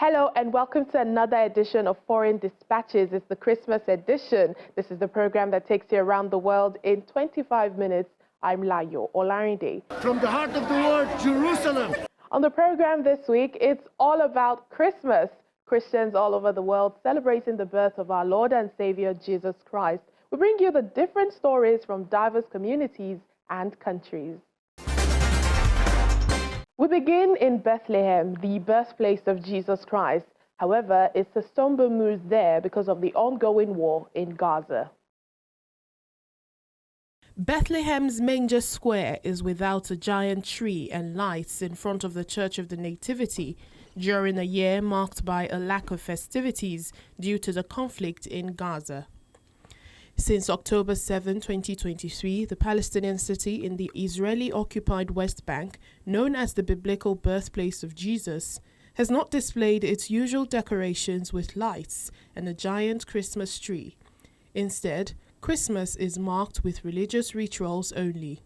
Hello and welcome to another edition of Foreign Dispatches. It's the Christmas edition. This is the program that takes you around the world in 25 minutes. I'm Layo Olarinde. From the heart of the world, Jerusalem. On the program this week, it's all about Christmas. Christians all over the world celebrating the birth of our Lord and Savior, Jesus Christ. We bring you the different stories from diverse communities and countries. We begin in Bethlehem, the birthplace of Jesus Christ. However, it's a somber mood there because of the ongoing war in Gaza. Bethlehem's manger square is without a giant tree and lights in front of the Church of the Nativity during a year marked by a lack of festivities due to the conflict in Gaza. Since October 7, 2023, the Palestinian city in the Israeli-occupied West Bank, known as the biblical birthplace of Jesus, has not displayed its usual decorations with lights and a giant Christmas tree. Instead, Christmas is marked with religious rituals only.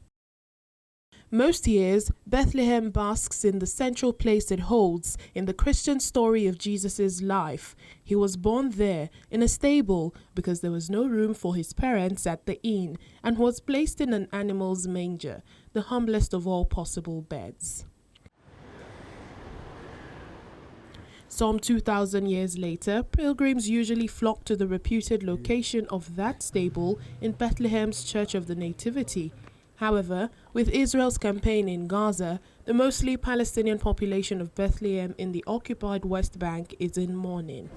Most years, Bethlehem basks in the central place it holds in the Christian story of Jesus' life. He was born there in a stable because there was no room for his parents at the inn and was placed in an animal's manger, the humblest of all possible beds. Some 2,000 years later, pilgrims usually flock to the reputed location of that stable in Bethlehem's Church of the Nativity. However, with Israel's campaign in Gaza, the mostly Palestinian population of Bethlehem in the occupied West Bank is in mourning.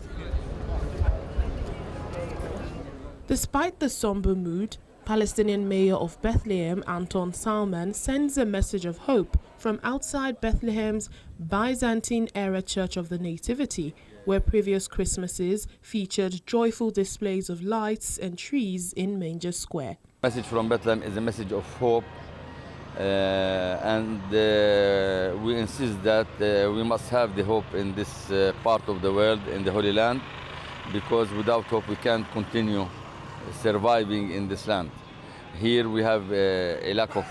Despite the somber mood, Palestinian mayor of Bethlehem, Anton Salman, sends a message of hope from outside Bethlehem's Byzantine-era Church of the Nativity, where previous Christmases featured joyful displays of lights and trees in Manger Square. The message from Bethlehem is a message of hope, and we insist that we must have the hope in this part of the world, in the Holy Land, because without hope we can't continue surviving in this land. Here we have a lack of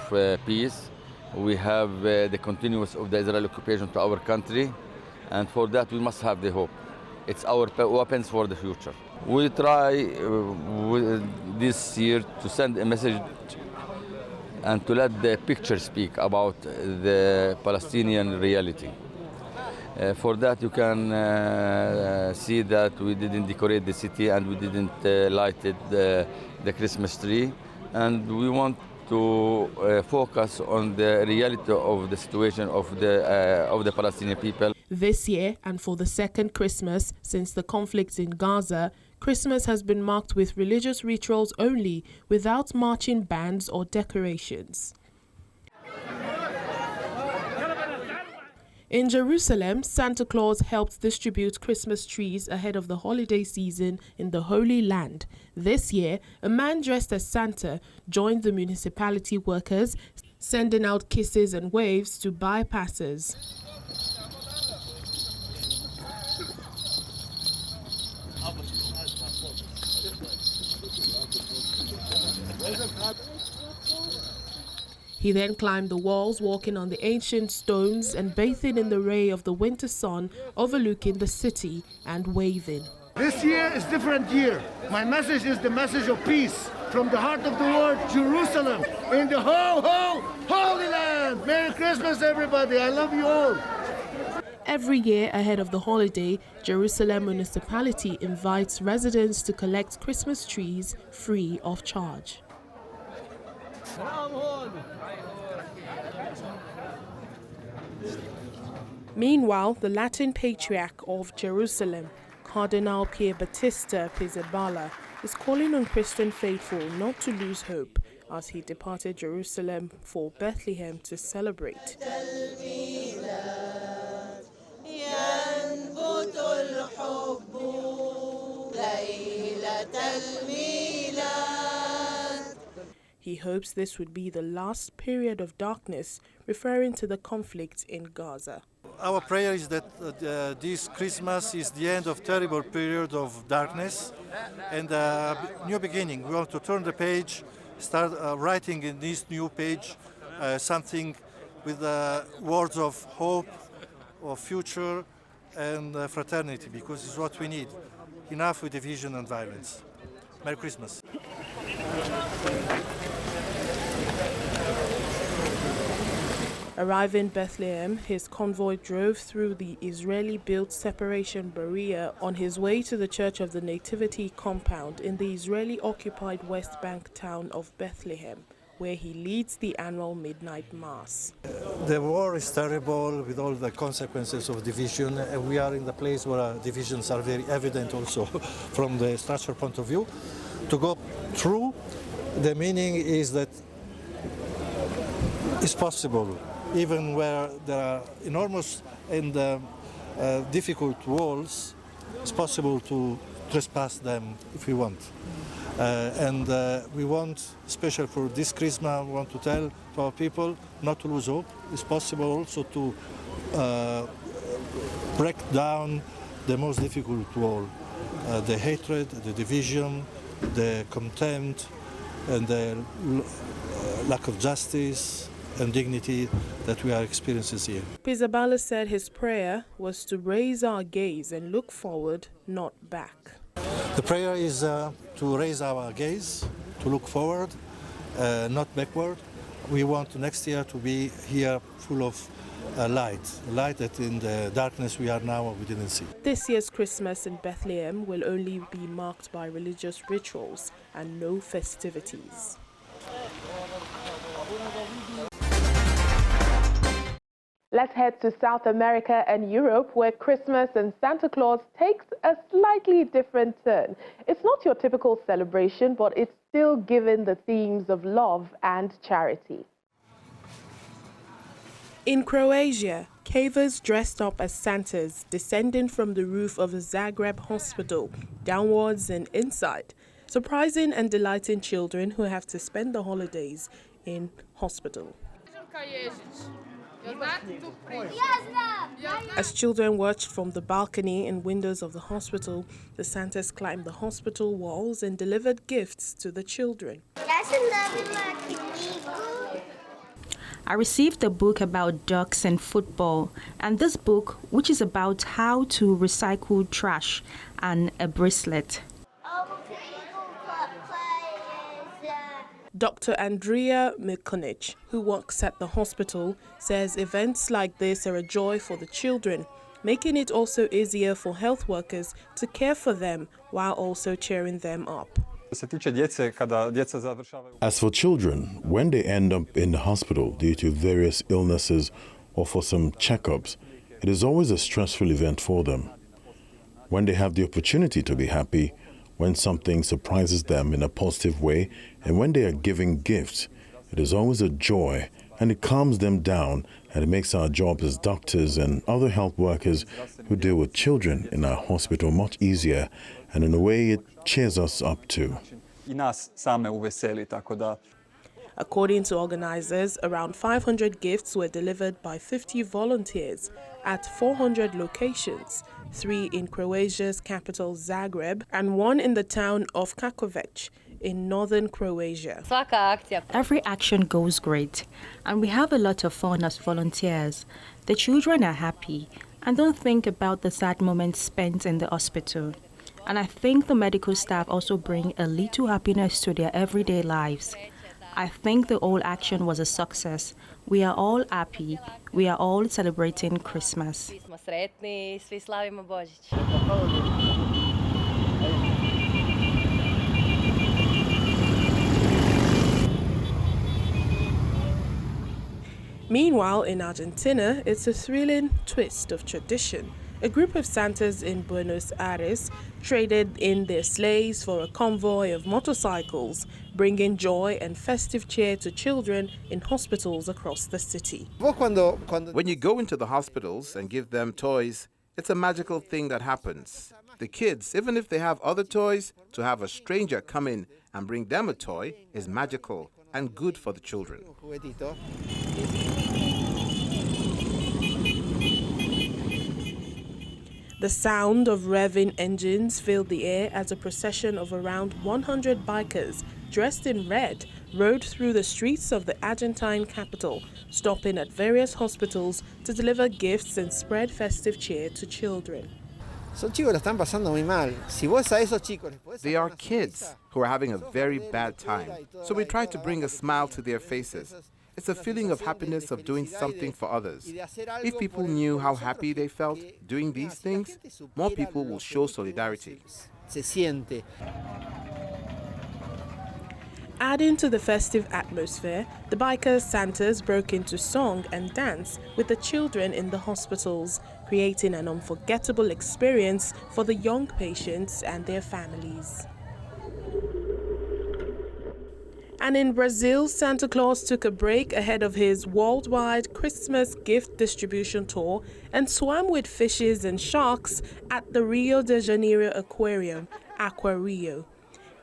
peace. We have the continuance of the Israeli occupation to our country, and for that we must have the hope. It's our weapons for the future. We try this year to send a message and to let the picture speak about the Palestinian reality. For that you can see that we didn't decorate the city and we didn't light the Christmas tree, and we want to focus on the reality of the situation of the Palestinian people. This year, and for the second Christmas since the conflict in Gaza, Christmas has been marked with religious rituals only, without marching bands or decorations. In Jerusalem, Santa Claus helped distribute Christmas trees ahead of the holiday season in the Holy Land. This year, a man dressed as Santa joined the municipality workers, sending out kisses and waves to bypassers. He then climbed the walls, walking on the ancient stones and bathing in the ray of the winter sun overlooking the city and waving. This year is a different year. My message is the message of peace. From the heart of the world, Jerusalem, in the Holy Land. Merry Christmas, everybody. I love you all. Every year ahead of the holiday, Jerusalem municipality invites residents to collect Christmas trees free of charge. Meanwhile, the Latin Patriarch of Jerusalem, Cardinal Pierbattista Pizzaballa, is calling on Christian faithful not to lose hope as he departed Jerusalem for Bethlehem to celebrate. He hopes this would be the last period of darkness, referring to the conflict in Gaza. Our prayer is that this Christmas is the end of terrible period of darkness and a new beginning. We want to turn the page, start writing in this new page something with words of hope, of future, and fraternity, because it's what we need. Enough with division and violence. Merry Christmas. Arriving in Bethlehem, his convoy drove through the Israeli-built separation barrier on his way to the Church of the Nativity compound in the Israeli-occupied West Bank town of Bethlehem, where he leads the annual midnight mass. The war is terrible with all the consequences of division, and we are in the place where divisions are very evident also from the structural point of view. To go through, the meaning is that it's possible, even where there are enormous and difficult walls, it's possible to trespass them if we want. And we want, especially for this Christmas, we want to tell to our people not to lose hope. It's possible also to break down the most difficult wall, the hatred, the division, the contempt, and the lack of justice and dignity that we are experiencing here. Pizzaballa said his prayer was to raise our gaze and look forward, not back. The prayer is to raise our gaze, to look forward, not backward. We want next year to be here full of light that in the darkness we are now we didn't see. This year's Christmas in Bethlehem will only be marked by religious rituals and no festivities. Let's head to South America and Europe, where Christmas and Santa Claus takes a slightly different turn. It's not your typical celebration, but it's still given the themes of love and charity. In Croatia, cavers dressed up as Santas descending from the roof of a Zagreb hospital, downwards and inside, surprising and delighting children who have to spend the holidays in hospital. As children watched from the balcony and windows of the hospital, the Santas climbed the hospital walls and delivered gifts to the children. I received a book about ducks and football, and this book, which is about how to recycle trash, and a bracelet. Dr. Andrea Mikonic, who works at the hospital, says events like this are a joy for the children, making it also easier for health workers to care for them while also cheering them up. As for children, when they end up in the hospital due to various illnesses or for some checkups, it is always a stressful event for them. When they have the opportunity to be happy, when something surprises them in a positive way, and when they are giving gifts, it is always a joy, and it calms them down, and it makes our job as doctors and other health workers who deal with children in our hospital much easier, and in a way it cheers us up too. According to organizers, around 500 gifts were delivered by 50 volunteers at 400 locations, 3 in Croatia's capital Zagreb and 1 in the town of Kakovec in northern Croatia. Every action goes great, and we have a lot of fun as volunteers. The children are happy and don't think about the sad moments spent in the hospital. And I think the medical staff also bring a little happiness to their everyday lives. I think the whole action was a success. We are all happy. We are all celebrating Christmas. Meanwhile, in Argentina, it's a thrilling twist of tradition. A group of Santas in Buenos Aires traded in their sleighs for a convoy of motorcycles, bringing joy and festive cheer to children in hospitals across the city. When you go into the hospitals and give them toys, it's a magical thing that happens. The kids, even if they have other toys, to have a stranger come in and bring them a toy is magical and good for the children. The sound of revving engines filled the air as a procession of around 100 bikers dressed in red rode through the streets of the Argentine capital, stopping at various hospitals to deliver gifts and spread festive cheer to children. They are kids who are having a very bad time, so we try to bring a smile to their faces. It's a feeling of happiness of doing something for others. If people knew how happy they felt doing these things, more people will show solidarity. Adding to the festive atmosphere, the bikers' Santas broke into song and dance with the children in the hospitals, creating an unforgettable experience for the young patients and their families. And in Brazil, Santa Claus took a break ahead of his worldwide Christmas gift distribution tour and swam with fishes and sharks at the Rio de Janeiro aquarium, Aqua Rio.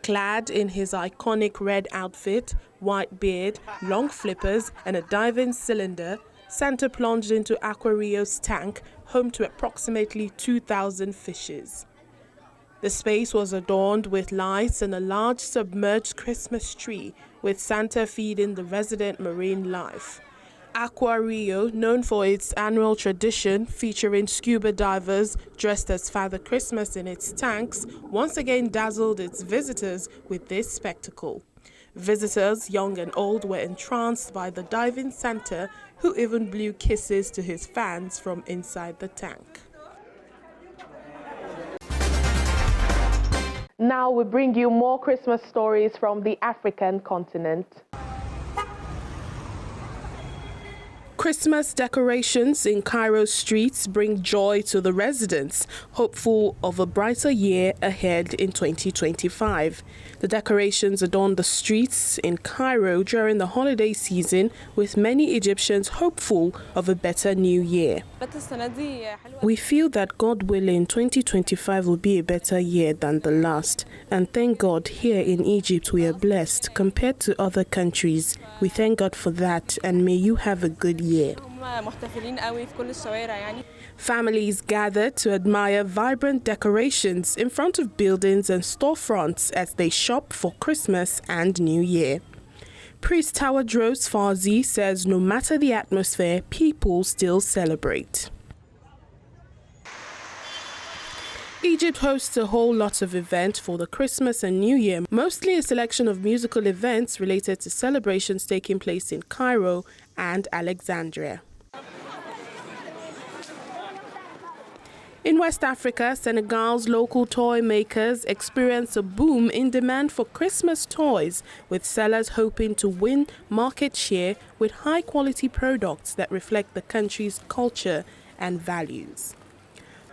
Clad in his iconic red outfit, white beard, long flippers, and a diving cylinder, Santa plunged into Aqua Rio's tank, home to approximately 2,000 fishes. The space was adorned with lights and a large submerged Christmas tree, with Santa feeding the resident marine life. Aqua Rio, known for its annual tradition featuring scuba divers dressed as Father Christmas in its tanks, once again dazzled its visitors with this spectacle. Visitors, young and old, were entranced by the diving Santa, who even blew kisses to his fans from inside the tank. Now we bring you more Christmas stories from the African continent. Christmas decorations in Cairo's streets bring joy to the residents, hopeful of a brighter year ahead in 2025. The decorations adorn the streets in Cairo during the holiday season, with many Egyptians hopeful of a better new year. We feel that, God willing, 2025 will be a better year than the last. And thank God, here in Egypt we are blessed compared to other countries. We thank God for that, and may you have a good year. Families gathered to admire vibrant decorations in front of buildings and storefronts as they shop for Christmas and New Year. Priest Tawadros Farzi says no matter the atmosphere, people still celebrate. Egypt hosts a whole lot of events for the Christmas and New Year, mostly a selection of musical events related to celebrations taking place in Cairo and Alexandria. In West Africa, Senegal's local toy makers experience a boom in demand for Christmas toys, with sellers hoping to win market share with high-quality products that reflect the country's culture and values.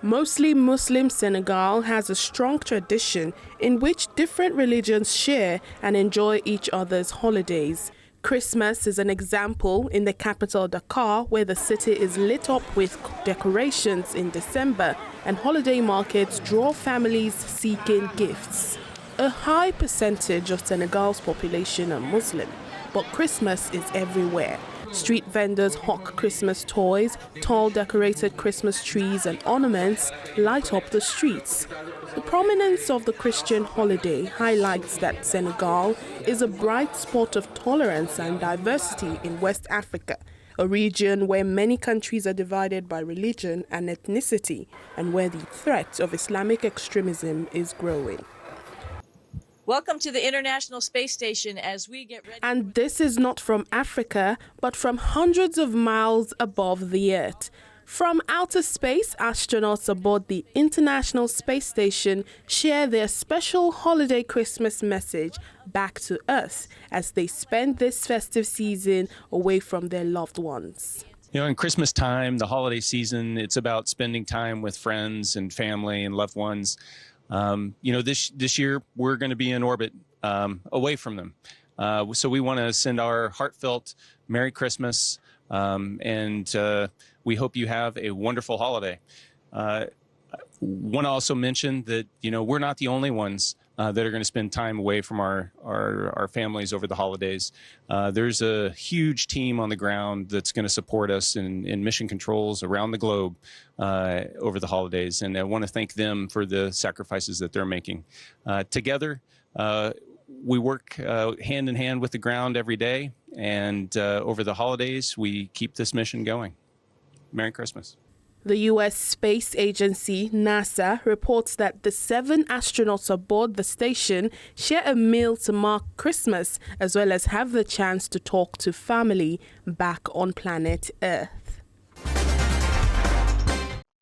Mostly Muslim Senegal has a strong tradition in which different religions share and enjoy each other's holidays. Christmas is an example in the capital Dakar, where the city is lit up with decorations in December and holiday markets draw families seeking gifts. A high percentage of Senegal's population are Muslim, but Christmas is everywhere. Street vendors hawk Christmas toys, tall decorated Christmas trees and ornaments light up the streets. The prominence of the Christian holiday highlights that Senegal is a bright spot of tolerance and diversity in West Africa, a region where many countries are divided by religion and ethnicity, and where the threat of Islamic extremism is growing. Welcome to the International Space Station as we get ready. And this is not from Africa, but from hundreds of miles above the Earth. From outer space, astronauts aboard the International Space Station share their special holiday Christmas message back to Earth as they spend this festive season away from their loved ones. You know, in Christmas time, the holiday season, it's about spending time with friends and family and loved ones. This year we're going to be in orbit away from them. So we want to send our heartfelt Merry Christmas and we hope you have a wonderful holiday. Want to also mention that, we're not the only ones that are going to spend time away from our families over the holidays. There's a huge team on the ground that's going to support us in mission controls around the globe over the holidays, and I want to thank them for the sacrifices that they're making. Together, we work hand in hand with the ground every day, and over the holidays, we keep this mission going. Merry Christmas. The U.S. Space Agency, NASA, reports that the 7 astronauts aboard the station share a meal to mark Christmas, as well as have the chance to talk to family back on planet Earth.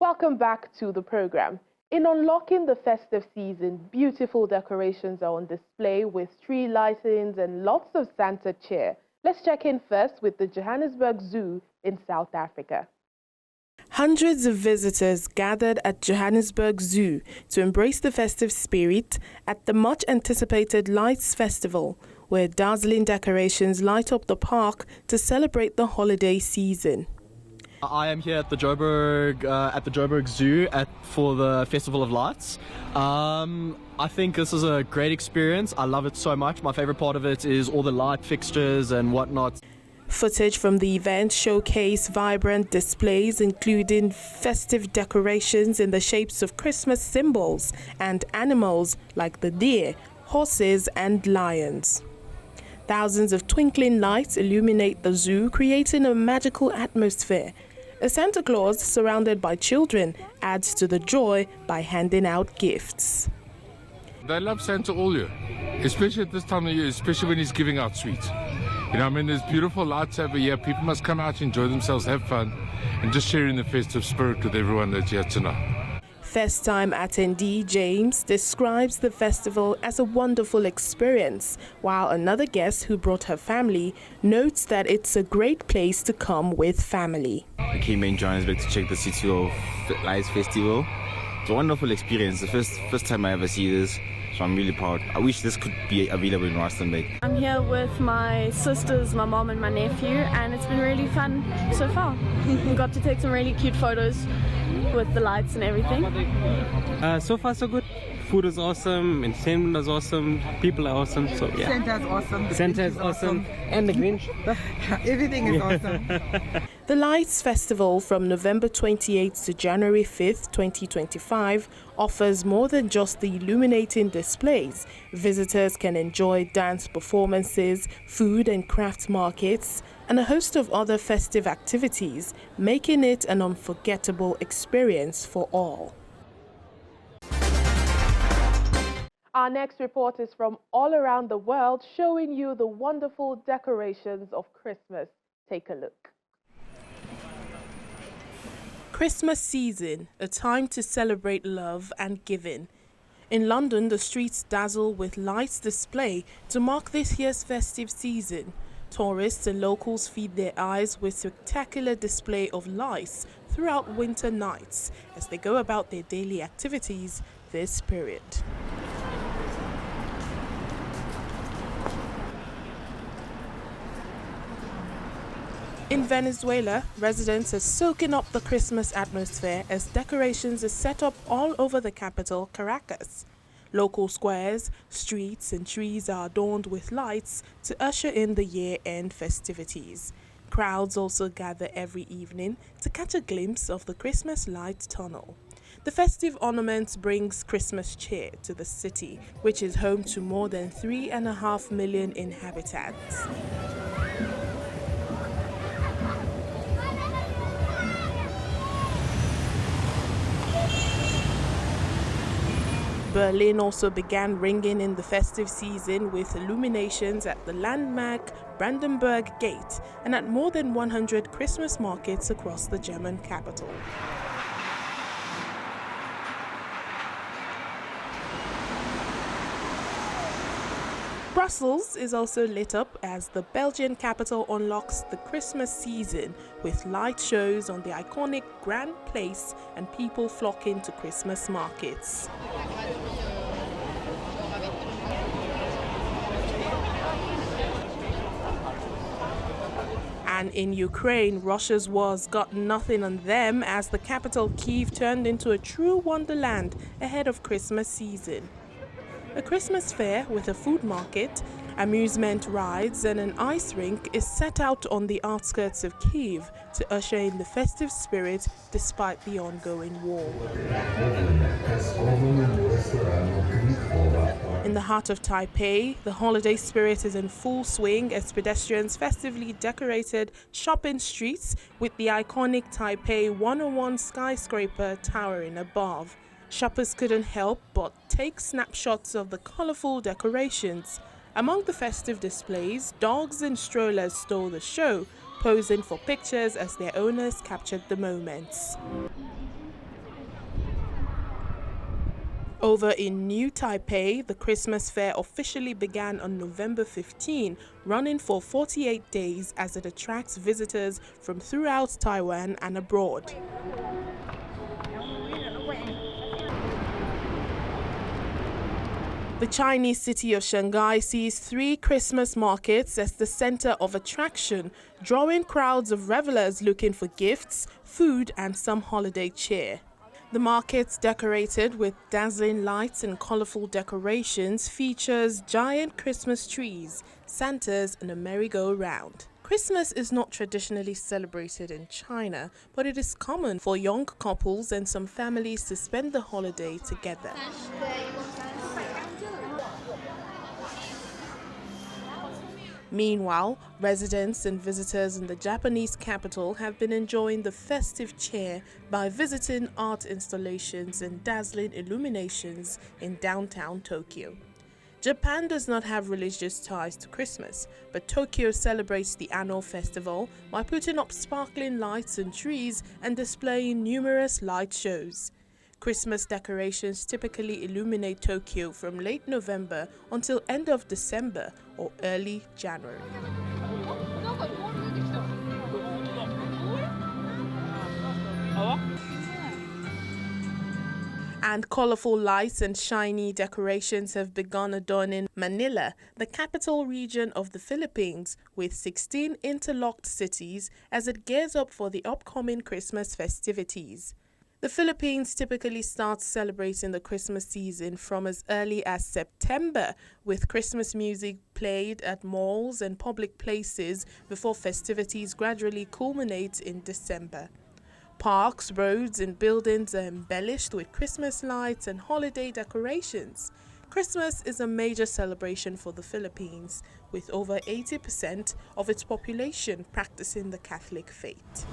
Welcome back to the program. In unlocking the festive season, beautiful decorations are on display with tree lightings and lots of Santa cheer. Let's check in first with the Johannesburg Zoo in South Africa. Hundreds of visitors gathered at Johannesburg Zoo to embrace the festive spirit at the much-anticipated Lights Festival, where dazzling decorations light up the park to celebrate the holiday season. I am here at the Joburg Zoo for the Festival of Lights. I think this is a great experience. I love it so much. My favorite part of it is all the light fixtures and whatnot. Footage from the event showcase vibrant displays including festive decorations in the shapes of Christmas symbols and animals like the deer, horses and lions. Thousands of twinkling lights illuminate the zoo, creating a magical atmosphere. A Santa Claus surrounded by children adds to the joy by handing out gifts. They love Santa all year, especially at this time of year, especially when he's giving out sweets. You know, I mean, there's beautiful lights over here. People must come out, enjoy themselves, have fun, and just sharing the festive spirit with everyone that's here tonight. First-time attendee James describes the festival as a wonderful experience, while another guest who brought her family notes that it's a great place to come with family. I came in Johannesburg to check the City of Lights Festival. It's a wonderful experience. The first time I ever see this. So I'm really proud. I wish this could be available in Rustenburg. I'm here with my sisters, my mom and my nephew, and it's been really fun so far. We got to take some really cute photos with the lights and everything. So far so good. Food is awesome, entertainment is awesome, people are awesome, so yeah. Santa's awesome. Santa's awesome. And the Grinch. Everything is awesome. The Lights Festival from November 28th to January 5th, 2025 offers more than just the illuminating displays. Visitors can enjoy dance performances, food and craft markets, and a host of other festive activities, making it an unforgettable experience for all. Our next report is from all around the world, showing you the wonderful decorations of Christmas. Take a look. Christmas season, a time to celebrate love and giving. In London, the streets dazzle with lights display to mark this year's festive season. Tourists and locals feed their eyes with spectacular display of lights throughout winter nights as they go about their daily activities this period. In Venezuela, residents are soaking up the Christmas atmosphere as decorations are set up all over the capital, Caracas. Local squares, streets and trees are adorned with lights to usher in the year-end festivities. Crowds also gather every evening to catch a glimpse of the Christmas light tunnel. The festive ornaments brings Christmas cheer to the city, which is home to more than 3.5 million inhabitants. Berlin also began ringing in the festive season with illuminations at the landmark Brandenburg Gate and at more than 100 Christmas markets across the German capital. Brussels is also lit up as the Belgian capital unlocks the Christmas season with light shows on the iconic Grand Place and people flocking to Christmas markets. And in Ukraine, Russia's wars got nothing on them as the capital Kyiv turned into a true wonderland ahead of Christmas season. A Christmas fair with a food market Amusement rides and an ice rink is set out on the outskirts of Kyiv to usher in the festive spirit despite the ongoing war. In the heart of Taipei, the holiday spirit is in full swing as pedestrians festively decorated shopping streets with the iconic Taipei 101 skyscraper towering above. Shoppers couldn't help but take snapshots of the colorful decorations. Among the festive displays, dogs and strollers stole the show, posing for pictures as their owners captured the moments. Over in New Taipei, the Christmas fair officially began on November 15, running for 48 days as it attracts visitors from throughout Taiwan and abroad. The Chinese city of Shanghai sees 3 Christmas markets as the center of attraction, drawing crowds of revelers looking for gifts, food, and some holiday cheer. The markets, decorated with dazzling lights and colorful decorations, features giant Christmas trees, Santas, and a merry-go-round. Christmas is not traditionally celebrated in China, but it is common for young couples and some families to spend the holiday together. Meanwhile, residents and visitors in the Japanese capital have been enjoying the festive cheer by visiting art installations and dazzling illuminations in downtown Tokyo. Japan does not have religious ties to Christmas, but Tokyo celebrates the annual festival by putting up sparkling lights and trees and displaying numerous light shows. Christmas decorations typically illuminate Tokyo from late November until end of December or early January. And colorful lights and shiny decorations have begun adorning Manila, the capital region of the Philippines, with 16 interlocked cities as it gears up for the upcoming Christmas festivities. The Philippines typically starts celebrating the Christmas season from as early as September, with Christmas music played at malls and public places before festivities gradually culminate in December. Parks, roads, and buildings are embellished with Christmas lights and holiday decorations. Christmas is a major celebration for the Philippines, with over 80% of its population practicing the Catholic faith.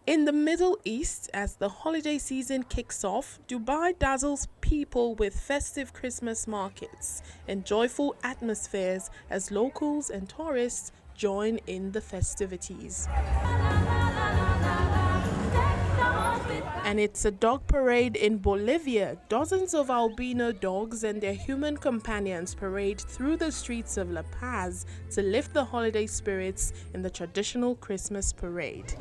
In the Middle East, as the holiday season kicks off, Dubai dazzles people with festive Christmas markets and joyful atmospheres as locals and tourists join in the festivities. And it's a dog parade in Bolivia. Dozens of albino dogs and their human companions parade through the streets of La Paz to lift the holiday spirits in the traditional Christmas parade.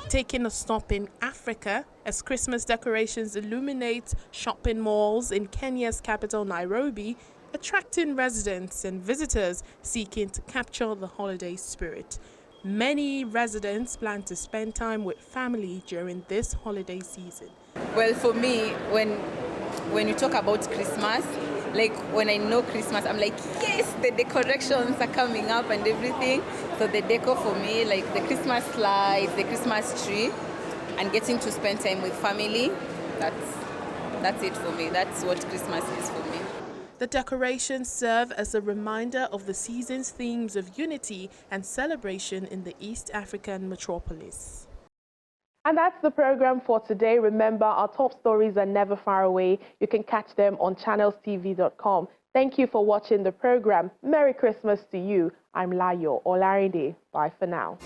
Taking a stop in Africa, as Christmas decorations illuminate shopping malls in Kenya's capital Nairobi, attracting residents and visitors seeking to capture the holiday spirit. Many residents plan to spend time with family during this holiday season. Well, for me, when you talk about Christmas, like when I know Christmas, I'm like, yes, the decorations are coming up and everything. So the decor for me, like the Christmas lights, the Christmas tree, and getting to spend time with family, that's it for me. That's what Christmas is for me. The decorations serve as a reminder of the season's themes of unity and celebration in the East African metropolis. And that's the program for today. Remember, our top stories are never far away. You can catch them on channelstv.com. Thank you for watching the program. Merry Christmas to you. I'm Layo Olarinde. Bye for now.